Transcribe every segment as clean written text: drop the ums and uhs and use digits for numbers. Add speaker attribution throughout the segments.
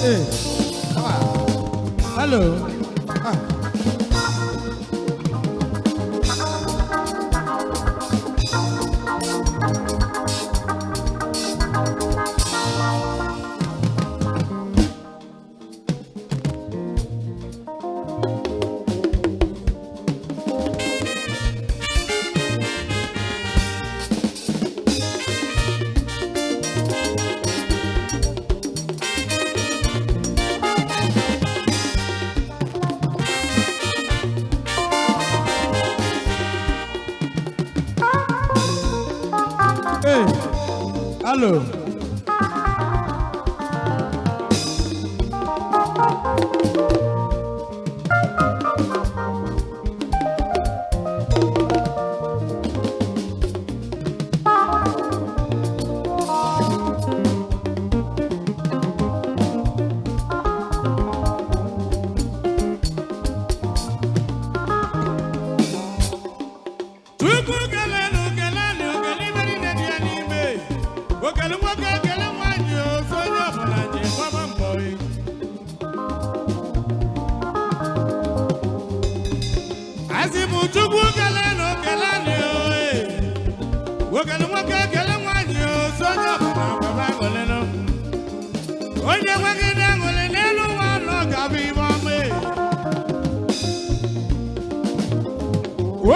Speaker 1: Hey. Hello. Hey, hello.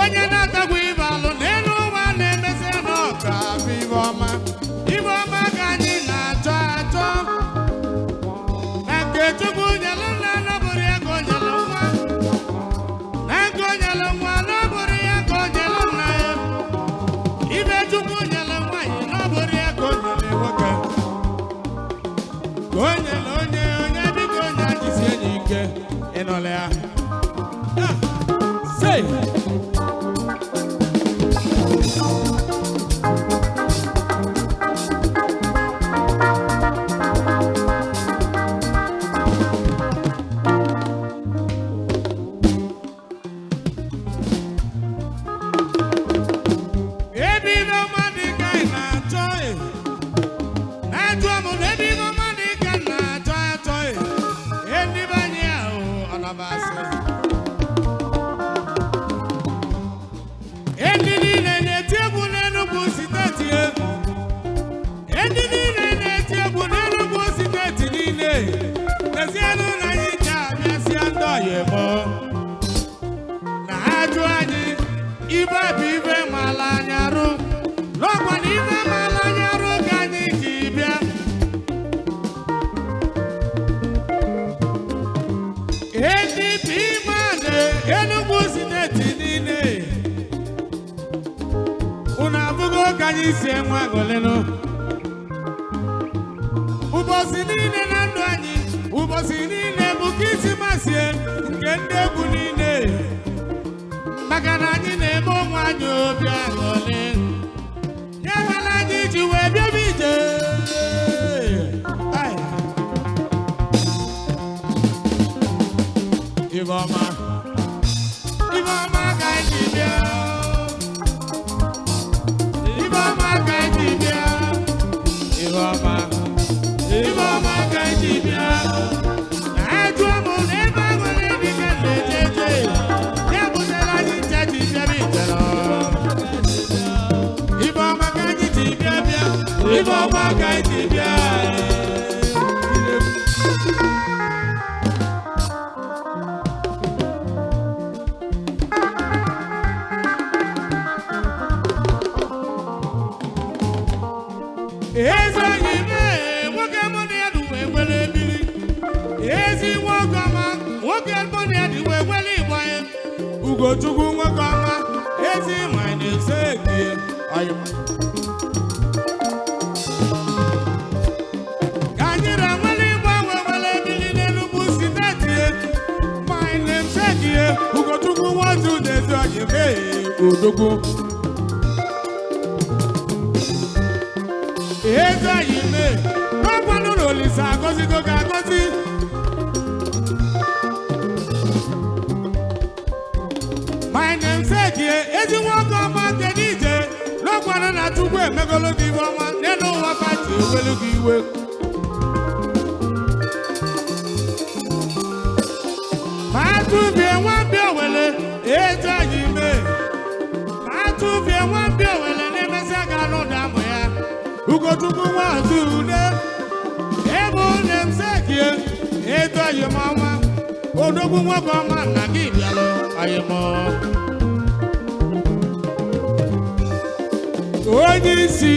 Speaker 2: Onye na-atagwa ibe alụ n'elu ụwa na-emesi n'ọka bụ ibe ọma ka anyị na-achọ achọ na nke Chukwu nyelụ nna n'ọbụrụ ya ka o nyelụ nwa na nke o nyelụ nwa n'ọbụrụ ya ka o nyelụ nna ya ibe Chukwu nyelụ nwaanyị n'ọbụrụ ya ka o nyelụ nwoke ka o nyelụ onye biko onye ajisi enyi ike ịnọla ya say isi enwe agoleno ụbọchị niile na ndụ anyị ụbọchị niile bụ Krismasị nke ndị egwu niile maka na anyị na-eme onwe anyị obi aṅụrị ya mere anyị ji wee bịaba ije ibe ọma ka anyị bịa Ibama kaitibia Najuamu neba gwele dike lejeje Yabutela jitibia bitelo Ibama kaitibia Ibama kaitibia Ugochukwu nwoke ọma ezi nwanyị na-ese ayo ka anyị na-enwele igwe nwewele ebili n'Enugu steeti my namesake Ugochukwu nwotu na-ezi ọjị mee odogwu ezi anyị mee n'ọkwanụ na Olise agọzigo ga-agọzi ezi nwoke ọma nke n'ije n'ọkwara na Chukwu emegolo gị iwe ọma n'elu ụwa pati ewelu gị iwe atụbie nwambịa owele eji anyị ime atụbie nwambịa owele na-emesi aga n'ụda amụ ya ugochukwu nwaazụ ude ebe onye m sekie eji anyị m ọnwa odogwu nwoke ọma nna gị bịalụ anyị m onye isi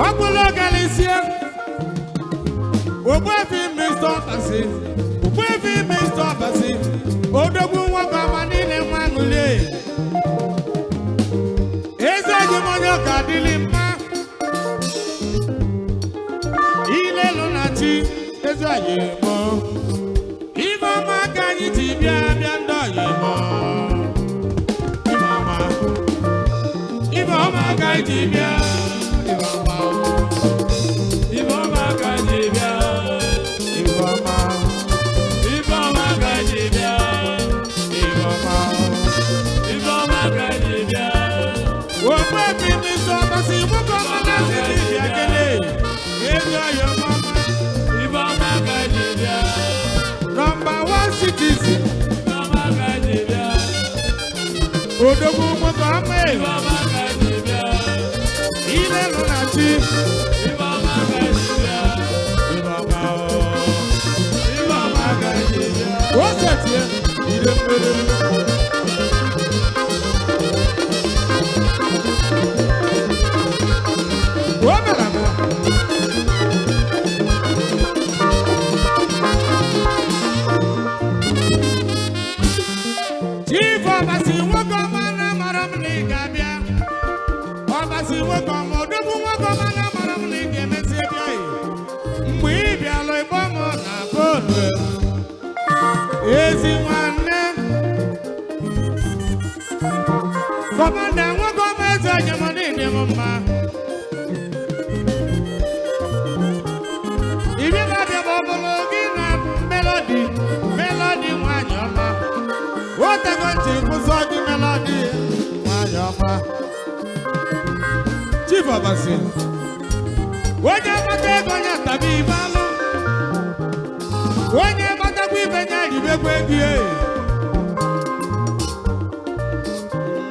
Speaker 2: ọbụla galisia ogbefi Mr. Obasi ogbefi Mr. Obasi odogwu nwoke ọma niile nwa ṅụlie eze ji m onye ọka dịlị mma ilelu na chi eze anyị mọ ife ọma ka anyị ji bịa bịa ndị ọyị mọ ife ọma ka anyị ji bịa ife ọma ife ọma ka anyị ji bịa ife ọma ife ọma ka anyị ji bịa ife ọma ife ọma ka anyị ji bịa ogbefi Mr. Obasi nwoke ọma na-asị dị bịa kele ezi ọyị ọma ife ọma ka anyị ji bịa Number 1 citizen ife ọma ka anyị ji bịa odogwu nwoke ọma ife ọma ka anyị ji bịa ilelu na chi ife ọma ka anyị ji bịa ife ọma ife ọma ka anyị ji bịa o setie ide mmiri o mere abụọ Chief Obasi nwoke ọma na-amara m na ị ga-abịa Obasi nwoke ọma odogwu nwoke ọma na-amara m na ị ga-emesi bịa mgbe ị bịalụ ịgbọ m na bolu ezi nwanne kọmanda nwoke ọma eze onye m niile m mma ibịaba bịaba ọbụla gị na melodi nwanyị ọma otego ntị kwụsọ gị melodi nwanyị ọma Chief Obasi onye agbata ego nye tabi ibe alụ onye agbatakwa ibe nye ribekwa ego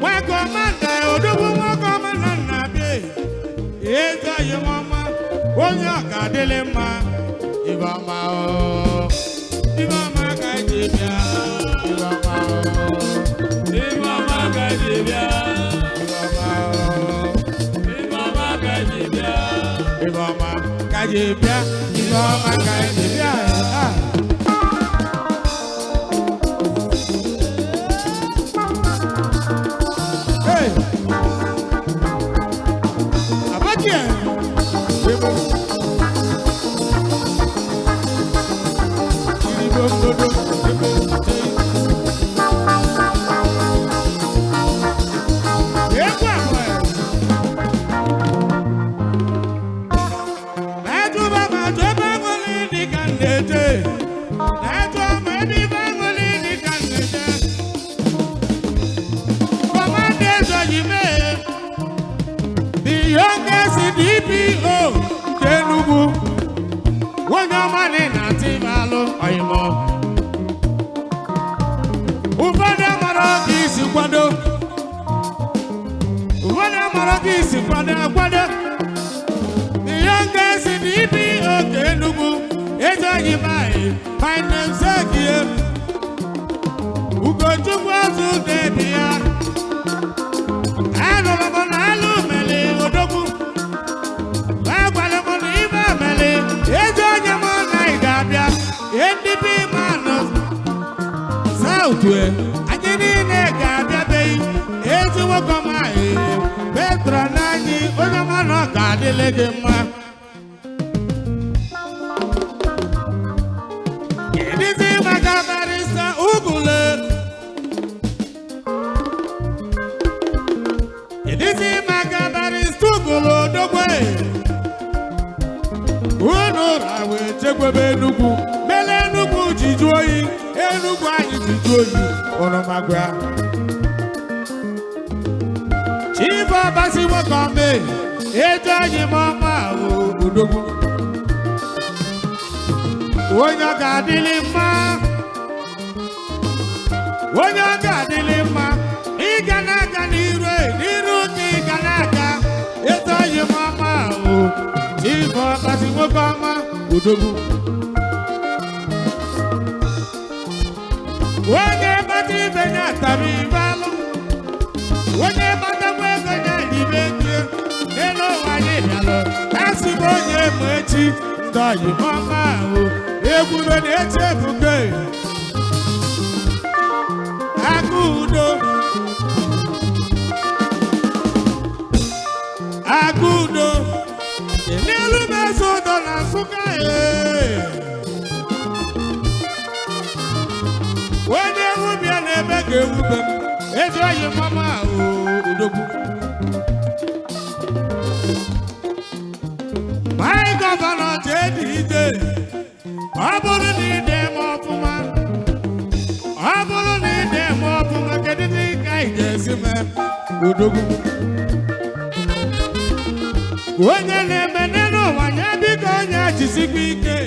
Speaker 2: nwoke ọma nna odogwu nwoke ọma na nna bịa ezi ọyị m ọma onye ọka adịlị mma ibe ọma ibe ọma ka anyị ji bịa ibe ọma ibe ọma ka anyị ji bịa ibe ọma ibe ọma ka anyị ji bịa ibe ọma ka anyị ji bịa ibe ọma ka anyị ji bịa Hey Abakie DPO Kenugu onye ọma na tibalụ oyimo ụfọdụ amara ka isi kwado akwado the youngest DPO Kenugu eze oyimaghị finance egie Ugochukwu azụ debi ya anụrụ m na alụ mele odogwu eze onye m anaghị ga-abịa NDP manụ South anyị niile ga-abịabeghị ezi nwoke ọmaghị Petra na anyị onye manụ ga-adịle gị mma ịdịzi maka barista Ugwule ịdịzi maka barista Ugwule odogwe unu rawe chekwebe Enugu mele Enugu jiju oyi Enugu anyị jiju oyi ọnọmagwa Chief Obasi nwoke ọma eje anyị m ọma odogwu onye ọ ga-adịlị mma onye ọ ga-adịlị mma ịga n'aka n'iru ka ịga n'aka etoghị m ọma o ife ọkasị nwoke ọma odogwu onye bata ibe ya tara ibe alụ onye batakwa ego ya ibe ego n'elu ụwa anyị bịalụ asị m onye ma echi ndọghị m ọma o egwuro na-eche ebuke Agudo Agudo n'elu mezo ụdọ na Nsụka onye ewubịa na-ebe ga-ewube m eji oyi mama odogwu my gọvanọ J.D. Ide ọ bụrụ na ide m ọfụma ọ bụrụ na ide m ọfụma kedu dị ka ị ga-esi mee odogwu onye na-eme n'ụwa ya biko onye jisikwa ike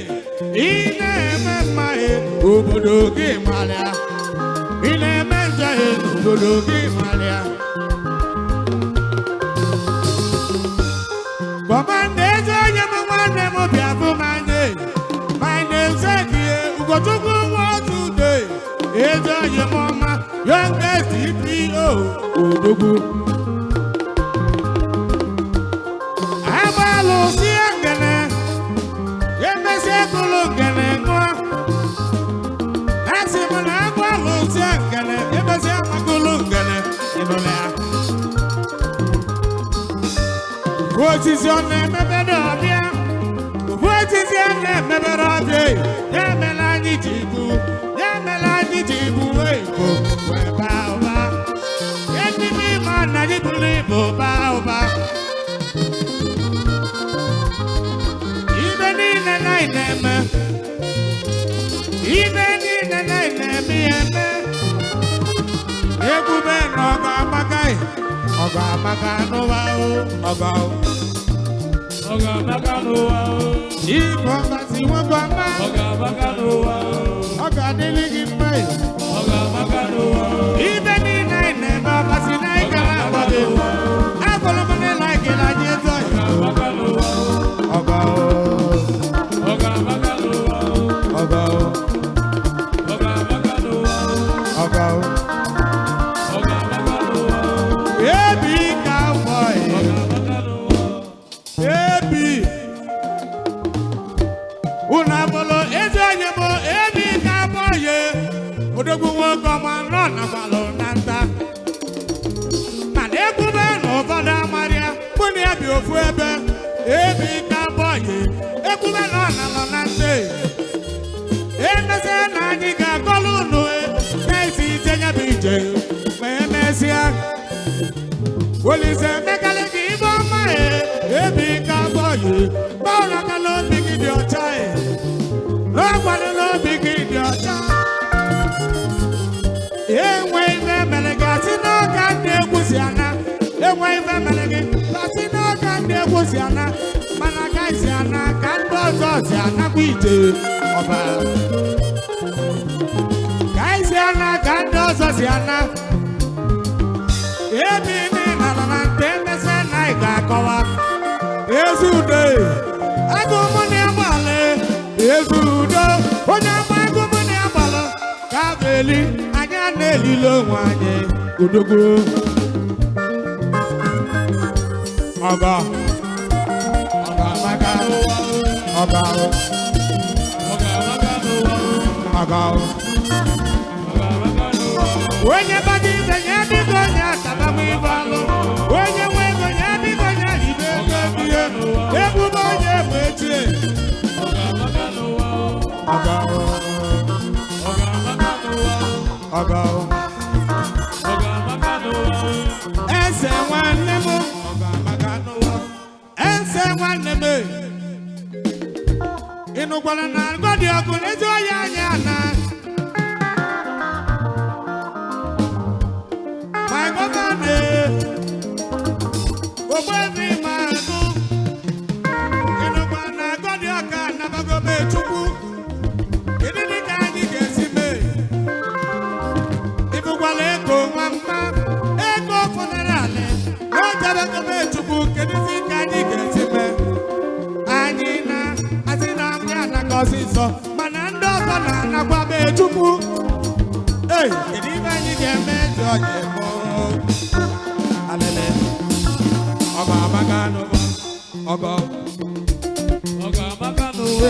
Speaker 2: ị na-eme mmanya obodo gị marịa ị na-eme njọhie n'obodo gị marịa kọmanda eze onye m nwanne m bịa bụ manye ma na-eze gị Ugochukwu nwa otu ude eze onye m ọma youngest DPO odogwu agbalụ sie ngene emesi egolo ngene ṅụọ asị m na agbalụ sie ngene emesi amagolo ngene ịnụla ya osisi ọ na-emebere ọbịa osisi ọ na-emebere ọbịa ya emela anyị ji ibu ya emela anyị ji ibu ego wee baa ụba ya ndị n'ime na anyị bụrụ ibu baa ụba ibe niile anyị na-eme ibe niile anyị na-eme ya eme ebube na ọ ga-amaka n'ụwa ọga
Speaker 1: Ọga-amaka n'ụwa
Speaker 2: ibe ọgasị nwoke ọma
Speaker 1: Ọga-amaka n'ụwa
Speaker 2: ọ ga-adịrị gị mma
Speaker 1: Ọga-amaka n'ụwa
Speaker 2: ibe niile anyị na-eme ọgasị na anyị gara agbado agwụrụ m n'ịla gịrị anyị ezo
Speaker 1: Ọga-amaka n'ụwa
Speaker 2: ọga
Speaker 1: Ọga-amaka n'ụwa
Speaker 2: ọga
Speaker 1: Ọga-amaka n'ụwa
Speaker 2: ọga
Speaker 1: Ọga-amaka n'ụwa
Speaker 2: ebi ka afọ
Speaker 1: Ọga-amaka n'ụwa
Speaker 2: ebi unu abụlụ ezi onye bụ ebi ka afọ ye odogwu nwoke ọma nọ na-agbalụ na nta mana ekwube na ụfọdụ amarịa mụ na ya bi ofu ebe ebi ka afọ ye ekwube na ọ nalọ na nta emesịa na anyị ga-akọlụ unu na-esi ije ya bụ ije ma emesịa Olise mekali gị ibe ọma ebi ka afọ ye gbara aka n'obi gị dị ọcha n'ọgwadị n'obi gị dị ọcha enwe ife mere gị asị n'ọka ndị egwu si ana enwe ife mere gị asị n'ọka ndị egwu si ana mana ka si ana ka ndị ọzọ si anakwa ije ọba ka si ana ka ndị ọzọ si ana ebi n'ịnara na nte emesịa na ị ga-akọwa ezi udo agụ mụ na agbalị ezi udo onye agba agụ mụ na agbalị ka a ga-eli anyị a na-elile onwe anyị odogwu ọga amaka ọga
Speaker 1: Ọga-amaka n'ụwa
Speaker 2: ọga
Speaker 1: Ọga-amaka n'ụwa
Speaker 2: onye bata ibe ya biko onye atabagbu ibe alụ onye nwe ego ya biko onye ibe ego ihe ebube onye bụ echi
Speaker 1: Ọga-amaka n'ụwa
Speaker 2: ọga
Speaker 1: Ọga-amaka n'ụwa
Speaker 2: ọga
Speaker 1: Ọga-amaka n'ụwa
Speaker 2: ese nwanne m ọga amaka n'ụwa ese nwanne m ịnụkwara na ngọdị ọkụ n'ezi onye anya na my governor ogbebi mahadum ịnụkwara na ngọdị ọka nabagobe chukwu Jabekebe Chukwu kedụzi ka anyị ga-esi mee anyị na-asị na ndị anakọzi nsọ mana ndị ọzọ na-anakwa be Chukwu kedu ibe anyị ga-eme ji ọja ebo alele ọgọ amaka n'ụwa ọgọ
Speaker 1: amaka n'ụwa